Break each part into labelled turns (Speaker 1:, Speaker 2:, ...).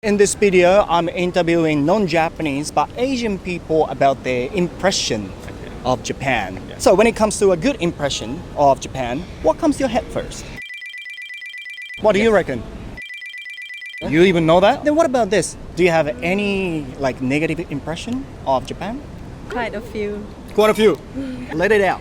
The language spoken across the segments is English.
Speaker 1: In this video, I'm interviewing non-Japanese but Asian people about their impression of Japan. So when it comes to a good impression of Japan, what comes to your head first? What do you reckon? You even know that? Then what about this? Do you have any negative impression of Japan?
Speaker 2: Quite a few.
Speaker 1: Quite a few. Let it out.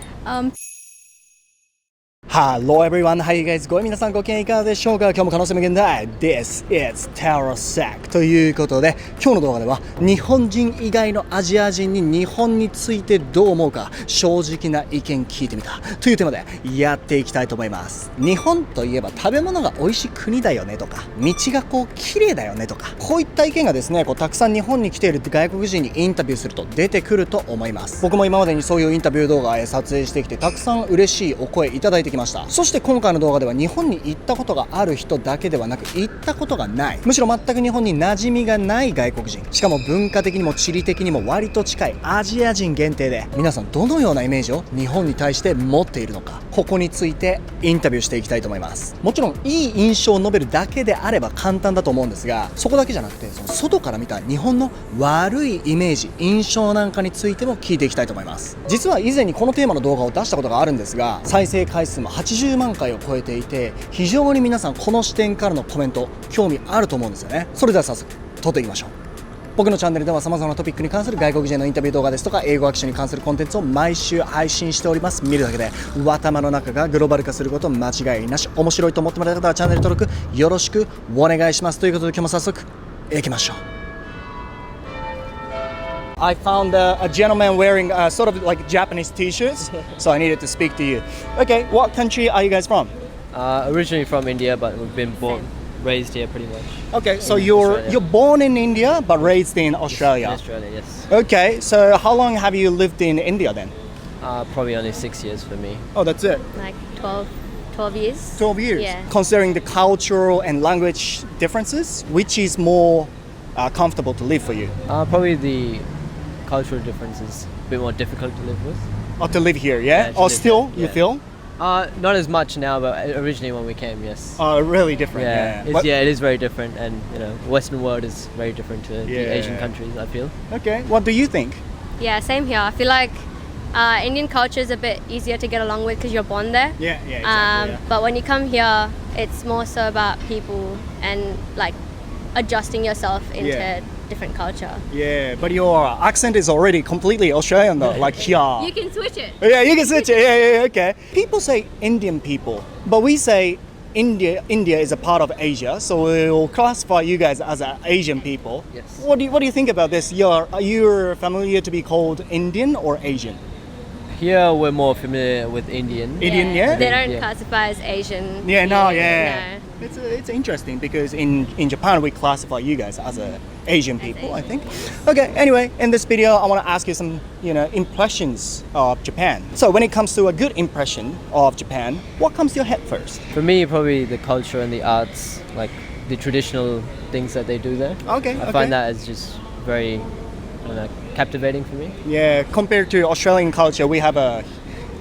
Speaker 1: Hello everyone, how you guys going? 皆さんご機嫌いかがでしょうか？今日も可能性無限大 This is タロサックということで、今日の動画では日本人以外のアジア人に日本についてどう思うか正直な意見聞いてみたというテーマでやっていきたいと思います。日本といえば食べ物が美味しい国だよねとか、道が綺麗だよねとか、こういった意見がですね、たくさん日本に来ている外国人にインタビューすると出てくると思います。僕も今までにそういうインタビュー動画撮影してきて、たくさん嬉しいお声いただいてきました。そして今回の動画では日本に行ったことがある人だけではなく、行ったことがない、むしろ全く日本に馴染みがない外国人、しかも文化的にも地理的にも割と近いアジア人限定で、皆さんどのようなイメージを日本に対して持っているのか、ここについてインタビューしていきたいと思います。もちろんいい印象を述べるだけであれば簡単だと思うんですが、そこだけじゃなくて、その外から見た日本の悪いイメージ、印象なんかについても聞いていきたいと思います。実は以前にこのテーマの動画を出したことがあるんですが、再生回数も80万回を超えていて、非常に皆さんこの視点からのコメント興味あると思うんですよね。それでは早速撮っていきましょう。僕のチャンネルでは様々なトピックに関する外国人のインタビュー動画ですとか、英語学習に関するコンテンツを毎週配信しております。見るだけで頭の中がグローバル化すること間違いなし。面白いと思ってもらえた方はチャンネル登録よろしくお願いします。ということで今日も早速行きましょう。I found a gentleman wearing sort of like Japanese t-shirts, so I needed to speak to you. Okay, what country are you guys from?
Speaker 3: Originally from India, but we've been raised here pretty much.
Speaker 1: Okay, so you're born in India but raised in Australia.
Speaker 3: In Australia, yes.
Speaker 1: Okay, so how long have you lived in India then?
Speaker 3: Probably only 6 years for me.
Speaker 1: Oh, that's it.
Speaker 2: Like 12 years.
Speaker 1: 12 years.
Speaker 2: Yeah.
Speaker 1: Considering the cultural and language differences, which is more comfortable to live for you?
Speaker 3: Probably the cultural difference is a bit more difficult to live with.
Speaker 1: Or to live here, yeah? Or still, you feel?
Speaker 3: Not as much now, but originally when we came, yes.
Speaker 1: Really different.
Speaker 3: It is very different, and Western world is very different to the Asian countries, I feel.
Speaker 1: Okay, what do you think?
Speaker 2: Yeah, same here. I feel like Indian culture is a bit easier to get along with because you're born there.
Speaker 1: Yeah, exactly.
Speaker 2: But when you come here, it's more so about people and like adjusting yourself into different culture.
Speaker 1: Yeah, but your accent is already completely Australian though, like here.
Speaker 2: You can switch it.
Speaker 1: Yeah, you can switch it. Yeah, okay. People say Indian people, but we say India is a part of Asia, so we'll classify you guys as Asian people.
Speaker 3: Yes.
Speaker 1: What do you think about this? Are you familiar to be called Indian or Asian?
Speaker 3: Here we're more familiar with Indian.
Speaker 1: Indian, yeah?
Speaker 2: They don't classify as Asian.
Speaker 1: Yeah,
Speaker 2: No.
Speaker 1: It's interesting because in Japan we classify you guys as Asian people, I think. Okay, anyway, in this video I want to ask you some, impressions of Japan. So when it comes to a good impression of Japan, what comes to your head first?
Speaker 3: For me, probably the culture and the arts, like the traditional things that they do there.
Speaker 1: Okay,
Speaker 3: I find that as just very captivating for me.
Speaker 1: Yeah, compared to Australian culture, we have a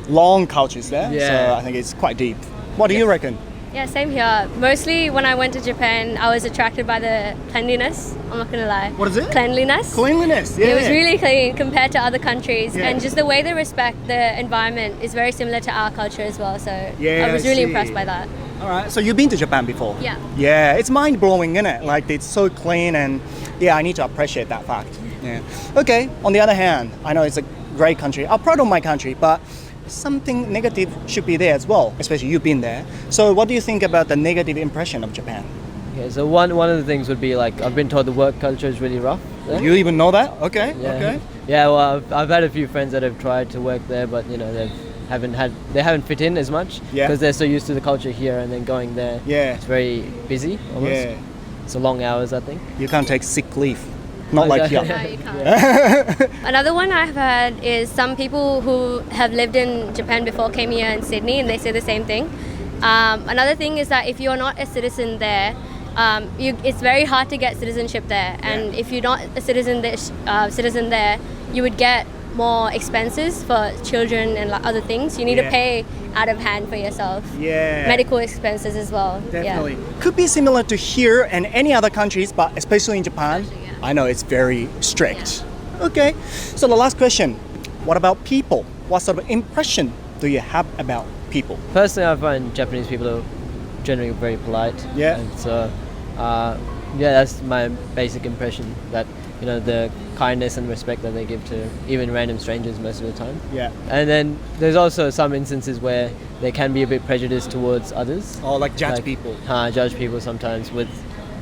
Speaker 1: long cultures there,
Speaker 3: Yeah.
Speaker 1: so I think it's quite deep. What do you reckon?
Speaker 2: Yeah, same here. Mostly when I went to Japan, I was attracted by the cleanliness. I'm not gonna lie.
Speaker 1: What is it?
Speaker 2: Cleanliness.
Speaker 1: Cleanliness, yeah.
Speaker 2: It was really clean compared to other countries,
Speaker 1: Yeah.
Speaker 2: and just the way they respect the environment is very similar to our culture as well. So
Speaker 1: Yeah,
Speaker 2: I was
Speaker 1: I
Speaker 2: really
Speaker 1: see.
Speaker 2: impressed by that.
Speaker 1: All right, so you've been to Japan before?
Speaker 2: Yeah.
Speaker 1: Yeah, it's mind-blowing, isn't it? Like, it's so clean, and I need to appreciate that fact. Yeah. Okay, on the other hand, I know it's a great country. I'm proud of my country, but something negative should be there as well, especially you've been there. So what do you think about the negative impression of Japan?
Speaker 3: Okay, so one of the things would be like, I've been told the work culture is really rough there.
Speaker 1: You even know that? Okay,
Speaker 3: Yeah.
Speaker 1: okay.
Speaker 3: Yeah, well, I've had a few friends that have tried to work there, but they haven't fit in as much
Speaker 1: Yeah.
Speaker 3: because they're so used to the culture here, and then going there,
Speaker 1: Yeah.
Speaker 3: it's very busy almost.
Speaker 1: Yeah.
Speaker 3: It's a long hours, I think.
Speaker 1: You can't take sick leave. Not
Speaker 3: Oh,
Speaker 1: like
Speaker 3: yeah.
Speaker 1: here.
Speaker 2: No, you can't. Another one I've heard is some people who have lived in Japan before came here in Sydney, and they say the same thing. Another thing is that if you're not a citizen there, it's very hard to get citizenship there. And if you're not a citizen there, you would get more expenses for children and like other things. You need
Speaker 1: Yeah.
Speaker 2: to pay out of hand for yourself.
Speaker 1: Yeah.
Speaker 2: Medical expenses as well.
Speaker 1: Definitely. Could be similar to here and any other countries, but especially in Japan, I know it's very strict. Okay. So the last question, what about people? What sort of impression do you have about people?
Speaker 3: Personally, I find Japanese people are generally very polite.
Speaker 1: Yeah.
Speaker 3: And so, that's my basic impression, that, you know, the kindness and respect that they give to even random strangers most of the time.
Speaker 1: Yeah.
Speaker 3: And then there's also some instances where they can be a bit prejudiced towards others.
Speaker 1: Or like judge people.
Speaker 3: Judge people sometimes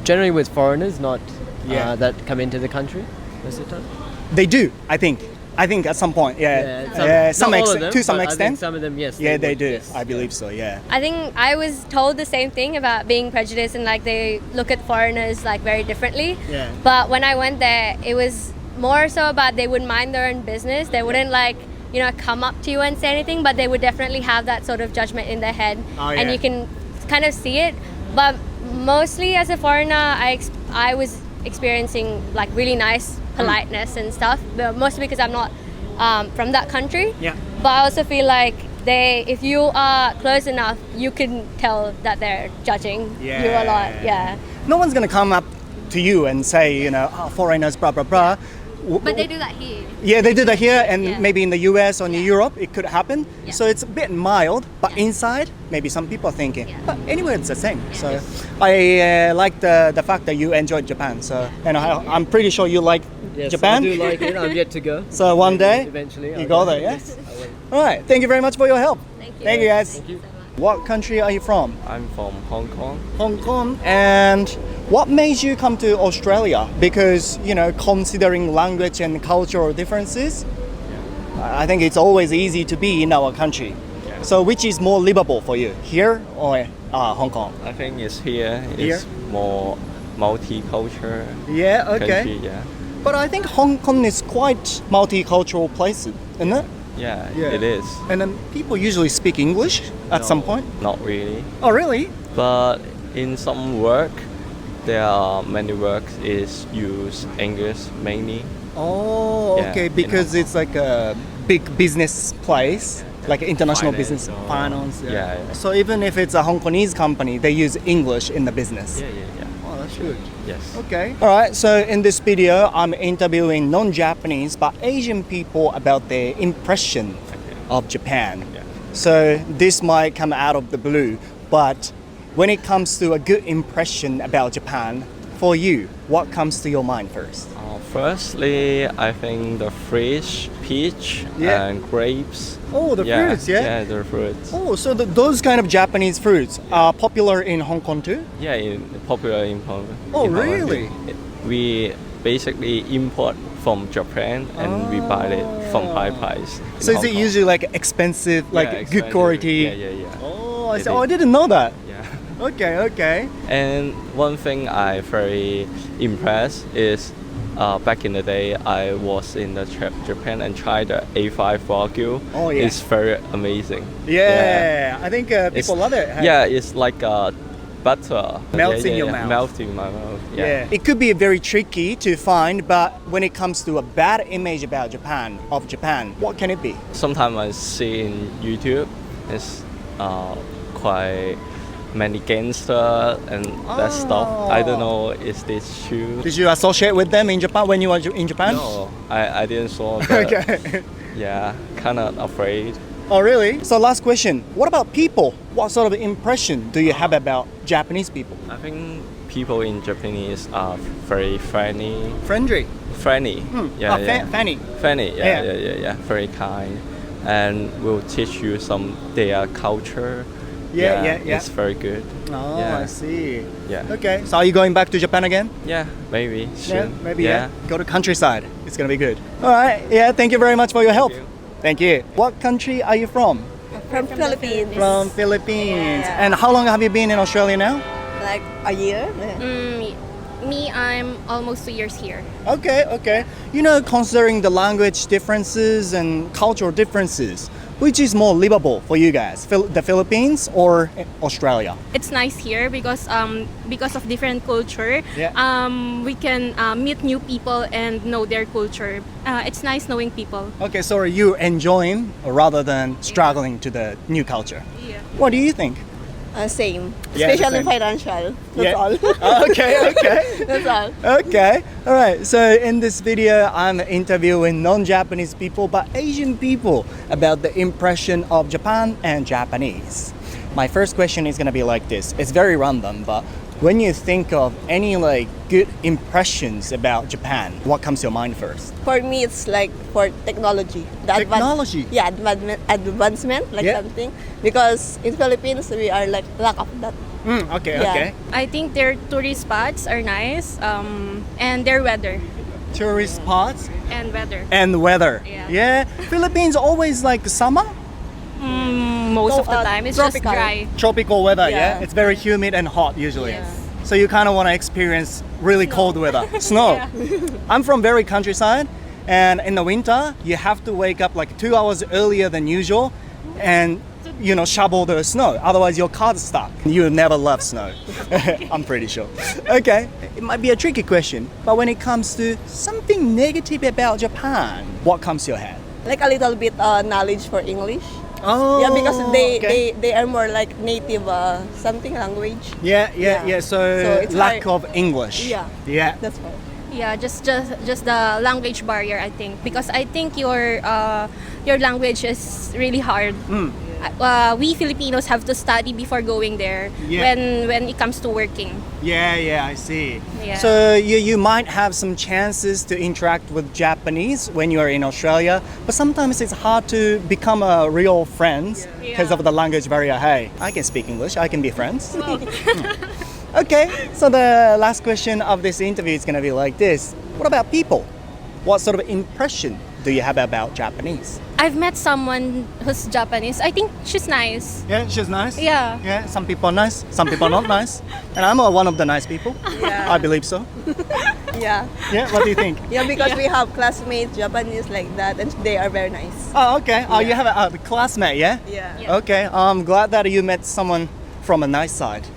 Speaker 3: generally with foreigners, not
Speaker 1: Yeah.
Speaker 3: that come into the country most of the time.
Speaker 1: They do, I think. I think at some point,
Speaker 3: Not all of them,
Speaker 1: to some
Speaker 3: but I think
Speaker 1: extent.
Speaker 3: some of them, yes.
Speaker 1: Yeah, they
Speaker 3: would,
Speaker 1: do.
Speaker 3: yes.
Speaker 1: I believe so. Yeah.
Speaker 2: I think I was told the same thing about being prejudiced and like they look at foreigners like very differently.
Speaker 1: Yeah.
Speaker 2: But when I went there, it was more so about they would mind their own business. They wouldn't like, you know, come up to you and say anything, but they would definitely have that sort of judgment in their head.
Speaker 1: Oh,
Speaker 2: And
Speaker 1: yeah.
Speaker 2: you can kind of see it. But mostly as a foreigner, I was experiencing like really nice politeness and stuff, but mostly because I'm not from that country.
Speaker 1: Yeah.
Speaker 2: But I also feel like if you are close enough, you can tell that they're judging you a lot. Yeah.
Speaker 1: No one's gonna come up to you and say, you know, oh, foreigners, blah blah blah.
Speaker 2: But they do that here.
Speaker 1: Yeah, they do that here, and
Speaker 2: Yeah.
Speaker 1: maybe in the US or in Europe, it could happen.
Speaker 2: Yeah.
Speaker 1: So it's a bit mild, but
Speaker 2: Yeah.
Speaker 1: inside, maybe some people are thinking.
Speaker 2: Yeah.
Speaker 1: But anyway, it's the same. So I like the fact that you enjoyed Japan. So I'm pretty sure you like
Speaker 3: Yes,
Speaker 1: Japan.
Speaker 3: I do like it. I'm yet to go.
Speaker 1: So one day,
Speaker 3: Eventually.
Speaker 1: you go there, yes? All right. Thank you very much for your help.
Speaker 2: Thank you.
Speaker 1: Thank you, guys.
Speaker 3: Thank you.
Speaker 1: What country are you from?
Speaker 4: I'm from Hong Kong.
Speaker 1: Hong Kong. And what made you come to Australia? Because, you know, considering language and cultural differences, I think it's always easy to be in our country.
Speaker 4: Yeah.
Speaker 1: So which is more livable for you, here or Hong Kong?
Speaker 4: I think it's here.
Speaker 1: Here?
Speaker 4: It's more multicultural
Speaker 1: Yeah, okay.
Speaker 4: country. Yeah.
Speaker 1: But I think Hong Kong is quite multicultural place, isn't it?
Speaker 4: Yeah,
Speaker 1: Yeah.
Speaker 4: it is.
Speaker 1: And then people usually speak English at some point.
Speaker 4: Not really.
Speaker 1: Oh, really?
Speaker 4: But in some work, there are many works is use English mainly.
Speaker 1: Oh,
Speaker 4: Yeah,
Speaker 1: okay.
Speaker 4: you
Speaker 1: Because
Speaker 4: know.
Speaker 1: it's like a big business place, like international
Speaker 4: Finance
Speaker 1: business,
Speaker 4: or-
Speaker 1: finance.
Speaker 4: Yeah.
Speaker 1: So even if it's a Hong Kongese company, they use English in the business.
Speaker 4: Yeah.
Speaker 1: Oh, that's good.
Speaker 4: Yes.
Speaker 1: Okay. All right. So in this video, I'm interviewing non-Japanese but Asian people about their impression of Japan.
Speaker 4: Yeah.
Speaker 1: So this might come out of the blue, but when it comes to a good impression about Japan, for you, what comes to your mind first?
Speaker 4: Firstly, I think the fish, peach,
Speaker 1: Yeah.
Speaker 4: and grapes.
Speaker 1: Oh, the fruits, yeah?
Speaker 4: Yeah, the fruits.
Speaker 1: Oh, so those kind of Japanese fruits are popular in Hong Kong too?
Speaker 4: Yeah, popular in Hong Kong.
Speaker 1: Oh,
Speaker 4: in Hong Kong.
Speaker 1: really?
Speaker 4: We basically import from Japan and we buy it from high price. in
Speaker 1: So is
Speaker 4: Hong
Speaker 1: it
Speaker 4: Kong.
Speaker 1: usually like expensive, like
Speaker 4: Yeah,
Speaker 1: good
Speaker 4: expensive.
Speaker 1: quality?
Speaker 4: Yeah.
Speaker 1: Oh, I
Speaker 4: It
Speaker 1: see. Oh, I
Speaker 4: is.
Speaker 1: didn't know that.
Speaker 4: Yeah.
Speaker 1: Okay.
Speaker 4: And one thing I very impressed is back in the day I was in the Japan and tried the A5 Wagyu.
Speaker 1: Oh, yeah.
Speaker 4: It's very amazing.
Speaker 1: Yeah, I think
Speaker 4: It's-
Speaker 1: people love it.
Speaker 4: Yeah, it's like butter.
Speaker 1: Melts
Speaker 4: Yeah,
Speaker 1: in your
Speaker 4: yeah,
Speaker 1: mouth.
Speaker 4: Melts in my mouth.
Speaker 1: Yeah. It could be very tricky to find, but when it comes to a bad image about Japan, what can it be?
Speaker 4: Sometimes I see in YouTube, it's quite many gangster and that stuff. I don't know, is this true?
Speaker 1: Did you associate with them in Japan when you were in Japan?
Speaker 4: No, I didn't saw that.
Speaker 1: Okay.
Speaker 4: Yeah, kind of afraid.
Speaker 1: Oh, really? So last question. What about people? What sort of impression do you have about Japanese people?
Speaker 4: I think people in Japanese are very friendly.
Speaker 1: Friendly.
Speaker 4: Friendly. Yeah.
Speaker 1: Fanny.
Speaker 4: Friendly.
Speaker 1: Yeah.
Speaker 4: Yeah. Very kind, and will teach you some their culture.
Speaker 1: Yeah.
Speaker 4: It's very good.
Speaker 1: Oh,
Speaker 4: Yeah.
Speaker 1: I see.
Speaker 4: Yeah.
Speaker 1: Okay. So are you going back to Japan again?
Speaker 4: Yeah, maybe soon.
Speaker 1: Yeah, maybe. Yeah. Go to countryside. It's gonna be good. All right. Yeah. Thank you very much for your help. Thank you. What country are you from?
Speaker 5: From Philippines.
Speaker 1: From Philippines.
Speaker 5: Yeah.
Speaker 1: And how long have you been in Australia now?
Speaker 5: Like a year.
Speaker 2: Me, I'm almost 2 years here.
Speaker 1: Okay, okay. You know, considering the language differences and cultural differences, which is more livable for you guys, the Philippines or Australia?
Speaker 5: It's nice here because of different culture.
Speaker 1: Yeah.
Speaker 5: We can meet new people and know their culture. It's nice knowing people.
Speaker 1: Okay, so are you enjoying rather than struggling to the new culture?
Speaker 5: Yeah.
Speaker 1: What do you think?
Speaker 6: Same.
Speaker 1: Yeah,
Speaker 6: Especially
Speaker 1: same.
Speaker 6: financial. That's
Speaker 1: Yeah.
Speaker 6: all.
Speaker 1: Okay, okay.
Speaker 6: That's all.
Speaker 1: Okay, all right. So in this video, I'm interviewing non-Japanese people but Asian people about the impression of Japan and Japanese. My first question is gonna be like this. It's very random, but when you think of any like good impressions about Japan, what comes to your mind first?
Speaker 6: For me, it's like for technology. The
Speaker 1: Technology?
Speaker 6: Yeah, advancement, like
Speaker 1: Yeah.
Speaker 6: something. Because in Philippines, we are like lack of that.
Speaker 1: Okay,
Speaker 6: Yeah.
Speaker 1: okay.
Speaker 5: I think their tourist spots are nice, and their weather
Speaker 1: Tourist spots
Speaker 5: and weather.
Speaker 1: and weather.
Speaker 5: Yeah.
Speaker 1: Philippines always like summer?
Speaker 5: Most of the time, it's
Speaker 6: tropical.
Speaker 5: just dry.
Speaker 1: Tropical weather, yeah?
Speaker 6: Yeah.
Speaker 1: It's very humid and hot usually.
Speaker 5: Yes.
Speaker 1: So you kind of want to experience really cold weather. Snow. I'm from very countryside, and in the winter, you have to wake up like 2 hours earlier than usual and shovel the snow. Otherwise, your car's stuck. You never love snow. I'm pretty sure. Okay, it might be a tricky question, but when it comes to something negative about Japan, what comes to your head?
Speaker 6: Like a little bit knowledge for English.
Speaker 1: Oh,
Speaker 6: Yeah, because
Speaker 1: okay.
Speaker 6: they are more like native something language.
Speaker 1: Yeah.
Speaker 6: Yeah.
Speaker 1: So,
Speaker 6: So it's
Speaker 1: lack
Speaker 6: hard.
Speaker 1: of English.
Speaker 6: Yeah.
Speaker 1: Yeah.
Speaker 6: That's all.
Speaker 5: Yeah, just the language barrier, I think, because I think your language is really hard. We Filipinos have to study before going there
Speaker 1: Yeah.
Speaker 5: when it comes to working.
Speaker 1: Yeah, I see.
Speaker 5: Yeah.
Speaker 1: So you might have some chances to interact with Japanese when you're in Australia, but sometimes it's hard to become a real friends because of the language barrier. Hey, I can speak English, I can be friends. Okay, so the last question of this interview is going to be like this. What about people? What sort of impression do you have about Japanese?
Speaker 5: I've met someone who's Japanese. I think she's nice.
Speaker 1: Yeah, she's nice.
Speaker 5: Yeah.
Speaker 1: Yeah, some people are nice, some people are not nice. And I'm one of the nice people.
Speaker 6: Yeah.
Speaker 1: I believe so.
Speaker 6: Yeah.
Speaker 1: Yeah, what do you think?
Speaker 6: Yeah, because we have classmates, Japanese like that, and they are very nice.
Speaker 1: Oh, okay. Oh, you have a classmate, yeah?
Speaker 6: Yeah.
Speaker 1: Okay. I'm glad that you met someone from a nice side.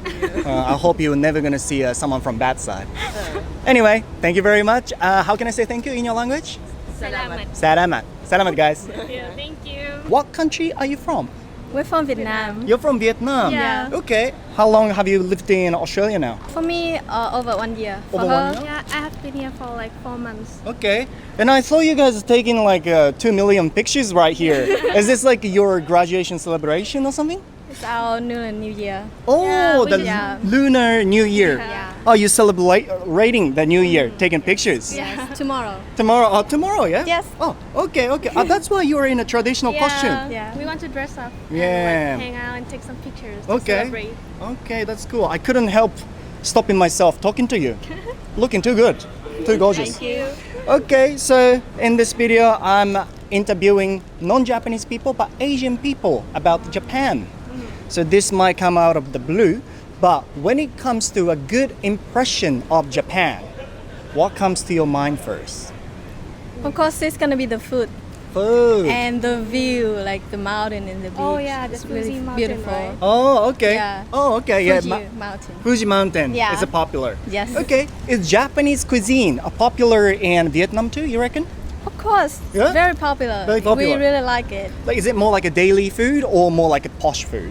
Speaker 1: I hope you're never gonna see someone from bad side. Anyway, thank you very much. How can I say thank you in your language?
Speaker 5: Salamat.
Speaker 1: Salamat. Salamat, guys.
Speaker 5: Yeah, thank you.
Speaker 1: What country are you from?
Speaker 5: We're from Vietnam.
Speaker 1: You're from Vietnam.
Speaker 5: Yeah.
Speaker 1: Okay. How long have you lived in Australia now?
Speaker 5: For me, over 1 year.
Speaker 1: Over 1 year?
Speaker 5: Yeah, I have been here for like 4 months.
Speaker 1: Okay. And I saw you guys taking like 2 million pictures right here. Is this like your graduation celebration or something?
Speaker 5: It's our New Year.
Speaker 1: Oh, the
Speaker 5: yeah.
Speaker 1: Lunar New Year.
Speaker 5: Yeah.
Speaker 1: Oh, you celebrating the New Year, taking pictures.
Speaker 5: Yes, tomorrow.
Speaker 1: Tomorrow, yeah?
Speaker 5: Yes.
Speaker 1: Oh, okay. That's why you are in a traditional costume.
Speaker 5: Yeah. We want to dress up.
Speaker 1: Yeah.
Speaker 5: And, hang out and take some pictures. To
Speaker 1: Okay.
Speaker 5: Celebrate.
Speaker 1: Okay, that's cool. I couldn't help stopping myself talking to you. Looking too good, too gorgeous.
Speaker 5: Thank you.
Speaker 1: Okay, so in this video, I'm interviewing non-Japanese people but Asian people about Japan. So this might come out of the blue, but when it comes to a good impression of Japan, what comes to your mind first?
Speaker 7: Of course, it's gonna be the food
Speaker 1: Food.
Speaker 7: and the view, like the mountain and the beach.
Speaker 5: Oh, yeah, the
Speaker 7: it's
Speaker 5: Fuji
Speaker 7: really
Speaker 5: mountain,
Speaker 7: beautiful.
Speaker 5: right?
Speaker 1: Oh, okay.
Speaker 7: Yeah.
Speaker 1: Oh, okay. Yeah.
Speaker 7: Fuji mountain.
Speaker 1: Fuji Mountain
Speaker 7: Yeah.
Speaker 1: is a popular.
Speaker 7: Yes.
Speaker 1: Okay. Is Japanese cuisine a popular in Vietnam too, you reckon?
Speaker 7: Of course,
Speaker 1: Yeah?
Speaker 7: very popular.
Speaker 1: Very popular.
Speaker 7: We really like it.
Speaker 1: Like, is it more like a daily food or more like a posh food?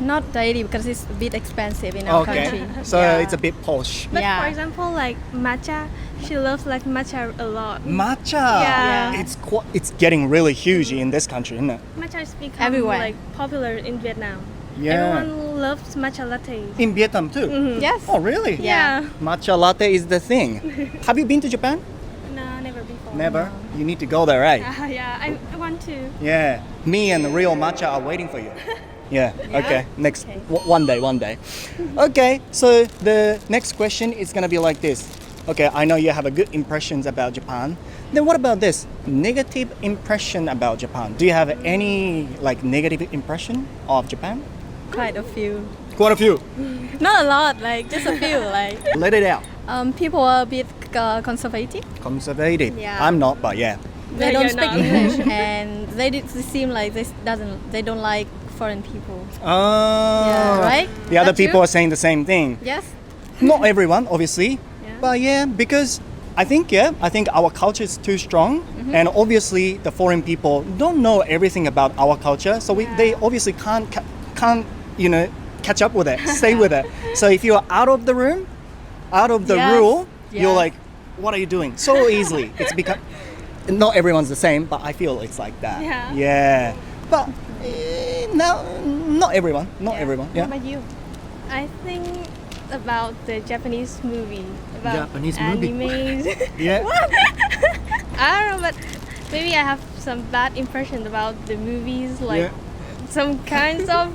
Speaker 7: Not daily because it's a bit expensive in our
Speaker 1: Okay.
Speaker 7: country.
Speaker 1: So
Speaker 7: Yeah.
Speaker 1: it's a bit posh.
Speaker 5: But
Speaker 7: Yeah.
Speaker 5: for example, like matcha, she loves like matcha a lot.
Speaker 1: Matcha.
Speaker 5: Yeah.
Speaker 1: It's getting really huge in this country, isn't it?
Speaker 5: Matcha is become
Speaker 7: Everywhere.
Speaker 5: like popular in Vietnam.
Speaker 1: Yeah.
Speaker 5: Everyone loves matcha latte.
Speaker 1: In Vietnam too.
Speaker 7: Yes.
Speaker 1: Oh, really?
Speaker 7: Yeah.
Speaker 1: Matcha latte is the thing. Have you been to Japan?
Speaker 5: No, never before.
Speaker 1: Never. You need to go there, right?
Speaker 5: Yeah, I want to.
Speaker 1: Yeah. Me and the real matcha are waiting for you. Yeah. Okay. Next. One day. Okay. So the next question is gonna be like this. Okay. I know you have a good impressions about Japan. Then what about this negative impression about Japan? Do you have any like negative impression of Japan?
Speaker 7: Quite a few.
Speaker 1: Quite a few.
Speaker 7: Not a lot, like just a few. Like
Speaker 1: Let it out.
Speaker 7: People are a bit conservative.
Speaker 1: Conservative.
Speaker 7: Yeah.
Speaker 1: I'm not, but yeah.
Speaker 7: They
Speaker 5: No,
Speaker 7: don't
Speaker 5: you're
Speaker 7: speak
Speaker 5: not.
Speaker 7: English, and they seem like they don't like foreign people.
Speaker 1: Oh.
Speaker 7: Yeah, right?
Speaker 1: The other
Speaker 7: That you?
Speaker 1: people are saying the same thing.
Speaker 7: Yes.
Speaker 1: Not everyone, obviously.
Speaker 7: Yeah.
Speaker 1: But yeah, because I think our culture is too strong, and obviously the foreign people don't know everything about our culture, so they obviously can't catch up with it, stay with it. So if you're out of the room, out of the
Speaker 7: Yes.
Speaker 1: rule, you're
Speaker 7: Yes.
Speaker 1: like, what are you doing? So easily. It's become not everyone's the same, but I feel it's like that. Yeah. But no, not everyone. Not everyone. Yeah.
Speaker 5: What about you?
Speaker 8: I think about the Japanese movie, about
Speaker 1: Japanese movie.
Speaker 8: animes.
Speaker 1: Yeah.
Speaker 8: I don't know, but maybe I have some bad impression about the movies, like
Speaker 1: Yeah.
Speaker 8: some kinds of.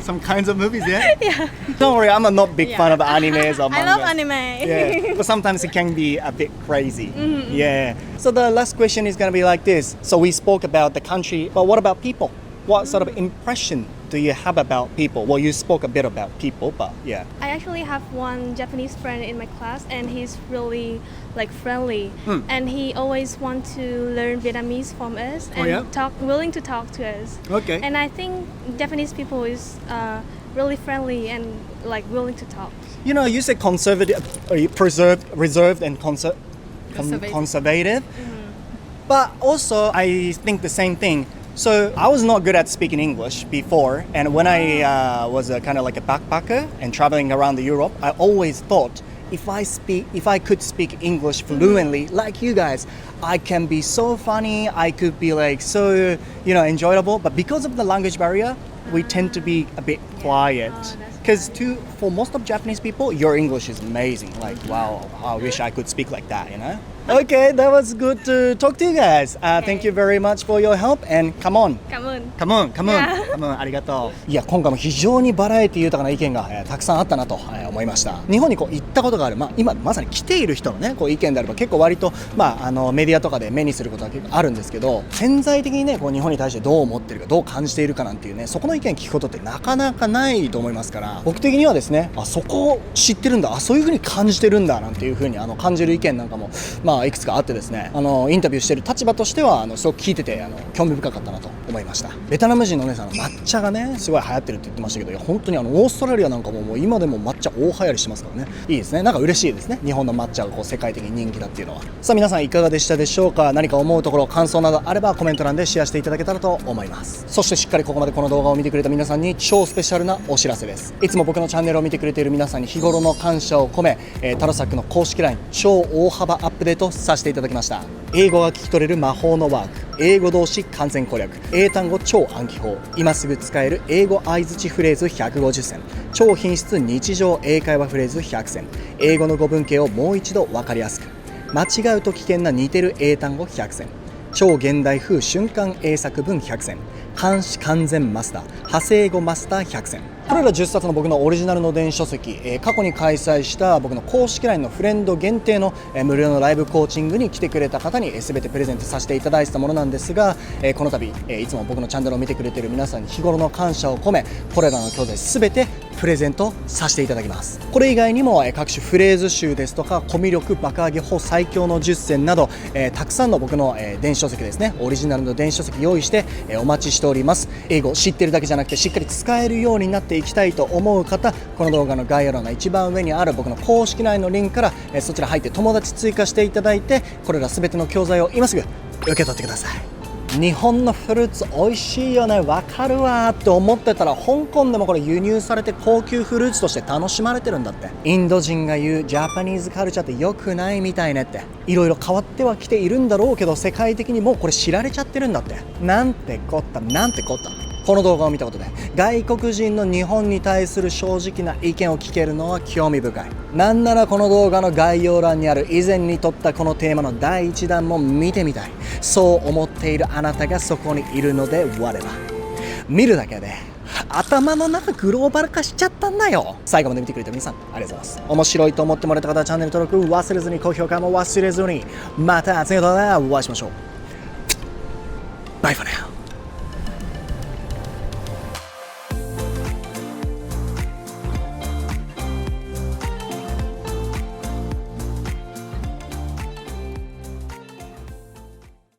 Speaker 1: Some kinds of movies, yeah? Yeah. Don't worry, I'm a not big fan of animes or manga.
Speaker 7: I love anime.
Speaker 1: Yeah, but sometimes it can be a bit crazy. Yeah. So the last question is going to be like this. So we spoke about the country, but what about people? What sort of impression do you have about people? Well, you spoke a bit about people, but yeah.
Speaker 8: I actually have one Japanese friend in my class, and he's really like friendly, and he always want to learn Vietnamese from us and
Speaker 1: yeah?
Speaker 8: willing to talk to us.
Speaker 1: Okay.
Speaker 8: And I think Japanese people is really friendly and like willing to talk.
Speaker 1: You know, you said conservative, reserved, and conservative. But also, I think the same thing. So I was not good at speaking English before, and when I was kind of like a backpacker and traveling around the Europe, I always thought if I could speak English fluently like you guys, I can be so funny, I could be like so enjoyable. But because of the language barrier, we tend to be a bit quiet. Because for most of Japanese people, your English is amazing. Like, wow, I wish I could speak like that, Okay, that was good to talk to you guys. Thank you very much for your help, and come on.
Speaker 8: Come on.
Speaker 1: Come on. ありがとう。いや、今回も非常にバラエティ豊かな意見が、たくさんあったなと、思いました。日本に行ったことがある、今まさに来ている人のね、意見であれば結構割と、メディアとかで目にすることは結構あるんですけど、潜在的にね、日本に対してどう思ってるか、どう感じているかなんていうね、そこの意見聞くことってなかなかないと思いますから、僕的にはですね、そこを知ってるんだ、そういう風に感じてるんだなんていう風に感じる意見なんかも、いくつかあってですね、インタビューしている立場としてはすごく聞いてて興味深かったなと思いました。ベトナム人のお姉さん抹茶がねすごい流行ってるって言ってましたけど、いや本当にオーストラリアなんかもう今でも抹茶大流行りしてますからね。いいですね。なんか嬉しいですね。日本の抹茶が世界的に人気だっていうのは。さあ皆さんいかがでしたでしょうか。何か思うところ、感想などあればコメント欄でシェアしていただけたらと思います。そしてしっかりここまでこの動画を見てくれた皆さんに超スペシャルなお知らせです。いつも僕のチャンネルを見てくれている皆さんに日頃の感謝を込め、タロサックの公式 LINE 超大幅アップデートさせていただきました。英語が聞き取れる魔法のワーク、英語動詞完全攻略、英単語超暗記法、今すぐ使える英語相槌フレーズ150選、超頻出日常英会話フレーズ100選、英語の語文系をもう一度分かりやすく、間違うと危険な似てる英単語100選、超現代風瞬間英作文100選、漢詩完全マスター、派生語マスター100選。これら10冊の僕のオリジナルの電子書籍、過去に開催した僕の公式 LINE のフレンド限定の無料のライブコーチングに来てくれた方に全てプレゼントさせていただいてたものなんですが、この度いつも僕のチャンネルを見てくれている皆さんに日頃の感謝を込め、これらの教材全てプレゼントさせていただきます。これ以外にも各種フレーズ集ですとかコミュ力爆上げ法最強の10選など、たくさんの僕の電子書籍ですね、オリジナルの電子書籍用意してお待ちしております。英語を知ってるだけじゃなくてしっかり使えるようになっていきたいと思う方、この動画の概要欄の一番上にある僕の公式 LINE のリンクからそちら入って友達追加していただいて、これら全ての教材を今すぐ受け取ってください。日本のフルーツ美味しいよね、わかるわって思ってたら、香港でもこれ輸入されて高級フルーツとして楽しまれてるんだって。インド人が言うジャパニーズカルチャーって良くないみたいねって、いろいろ変わってはきているんだろうけど、世界的にもうこれ知られちゃってるんだって。なんてこった。この動画を見たことで外国人の日本に対する正直な意見を聞けるのは興味深い。なんならこの動画の概要欄にある以前に撮ったこのテーマの第1弾も見てみたい。そう思っているあなたがそこにいるのであれば、見るだけで頭の中グローバル化しちゃったんだよ。最後まで見てくれた皆さんありがとうございます。面白いと思ってもらえた方はチャンネル登録忘れずに、高評価も忘れずに。また次の動画でお会いしましょう。バイバイ。